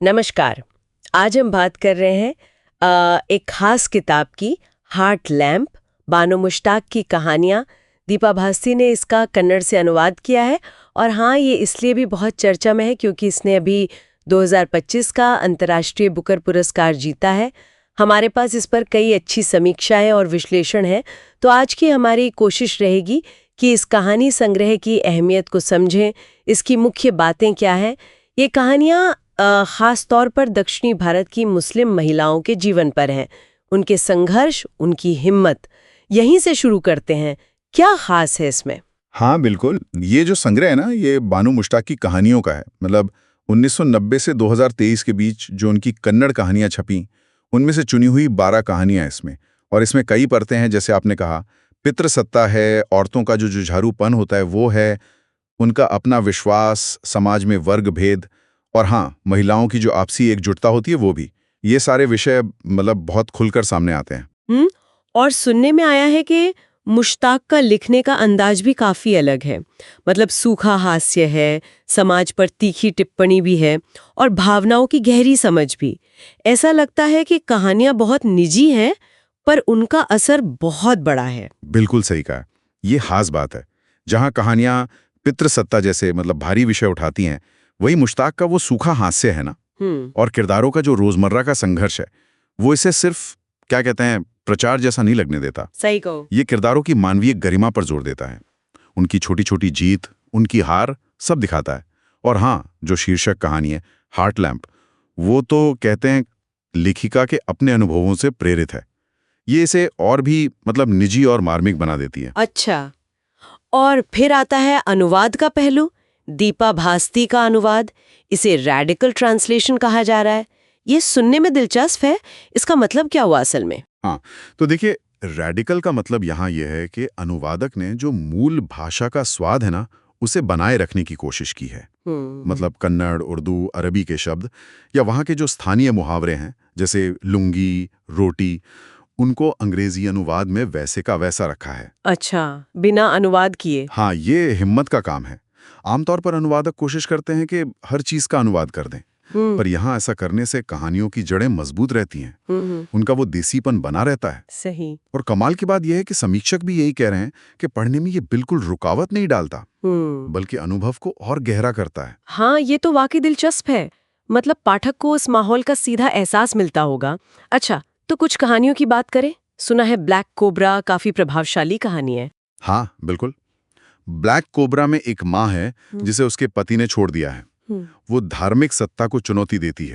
नमस्कार। आज हम बात कर रहे हैं एक खास किताब की, हार्ट लैम्प, बानो मुश्ताक की कहानियाँ। दीपा भास्ती ने इसका कन्नड़ से अनुवाद किया है और हाँ, ये इसलिए भी बहुत चर्चा में है क्योंकि इसने अभी 2025 का अंतर्राष्ट्रीय बुकर पुरस्कार जीता है। हमारे पास इस पर कई अच्छी समीक्षाएं और विश्लेषण हैं, तो आज की हमारी कोशिश रहेगी कि इस कहानी संग्रह की अहमियत को समझें, इसकी मुख्य बातें क्या हैं। ये कहानियाँ खास तौर पर दक्षिणी भारत की मुस्लिम महिलाओं के जीवन पर हैं, उनके संघर्ष, उनकी हिम्मत। यहीं से शुरू करते हैं, क्या खास है इसमें? हाँ बिल्कुल, ये जो संग्रह है ना, ये बानो मुश्ताक की कहानियों का है। मतलब 1990 से 2023 के बीच जो उनकी कन्नड़ कहानियां छपीं, उनमें से चुनी हुई 12 कहानियां इसमें। और इसमें कई परतें हैं, जैसे आपने कहा, पितृसत्ता है, औरतों का जो जुझारूपन होता है वो है, उनका अपना विश्वास, समाज में वर्ग भेद, और हाँ, महिलाओं की जो आपसी एकजुटता होती है वो भी। ये सारे विषय मतलब बहुत खुलकर सामने आते हैं। और सुनने में आया है कि मुश्ताक का लिखने का अंदाज भी काफी अलग है। मतलब सूखा हास्य है, समाज पर तीखी टिप्पणी भी है और भावनाओं की गहरी समझ भी। ऐसा लगता है कि कहानियां बहुत निजी हैं, पर उनका असर बहुत बड़ा है। बिल्कुल सही कहा। ये खास बात है। जहाँ कहानियां पितृसत्ता जैसे मतलब भारी विषय उठाती हैं, वही मुश्ताक का वो सूखा हास्य है ना। और किरदारों का जो रोजमर्रा का संघर्ष है, वो इसे सिर्फ क्या कहते हैं, प्रचार जैसा नहीं लगने देता। सही कहो। ये किरदारों की मानवीय गरिमा पर जोर देता है। उनकी छोटी छोटी जीत, उनकी हार, सब दिखाता है। और हाँ, जो शीर्षक कहानी है हार्ट लैम्प, वो तो कहते हैं लेखिका के अपने अनुभवों से प्रेरित है। ये इसे और भी मतलब निजी और मार्मिक बना देती है। अच्छा, और फिर आता है अनुवाद का पहलू। दीपा भास्ती का अनुवाद, इसे रैडिकल ट्रांसलेशन कहा जा रहा है। ये सुनने में दिलचस्प है। इसका मतलब क्या हुआ असल में? हाँ, तो देखिए, रैडिकल का मतलब यहाँ यह है कि अनुवादक ने जो मूल भाषा का स्वाद है ना, उसे बनाए रखने की कोशिश की है। मतलब कन्नड़, उर्दू, अरबी के शब्द या वहाँ के जो स्थानीय मुहावरे हैं, जैसे लुंगी, रोटी, उनको अंग्रेजी अनुवाद में वैसे का वैसा रखा है। अच्छा, बिना अनुवाद किए? हाँ, ये हिम्मत का काम है। आमतौर पर अनुवादक कोशिश करते हैं कि हर चीज का अनुवाद कर दें, पर यहाँ ऐसा करने से कहानियों की जड़ें मजबूत रहती हैं। उनका वो देसीपन बना रहता है। सही। और कमाल की बात यह है कि समीक्षक भी यही कह रहे हैं कि पढ़ने में ये बिल्कुल रुकावट नहीं डालता, बल्कि अनुभव को और गहरा करता है। हाँ, ये तो वाकई दिलचस्प है। मतलब पाठक को उस माहौल का सीधा एहसास मिलता होगा। अच्छा, तो कुछ कहानियों की बात करें। सुना है ब्लैक कोबरा काफी प्रभावशाली कहानी है। हाँ बिल्कुल। ब्लैक कोबरा में एक माँ है जिसे उसके पति ने छोड़ दिया है। वो धार्मिक सत्ता को चुनौती देती है।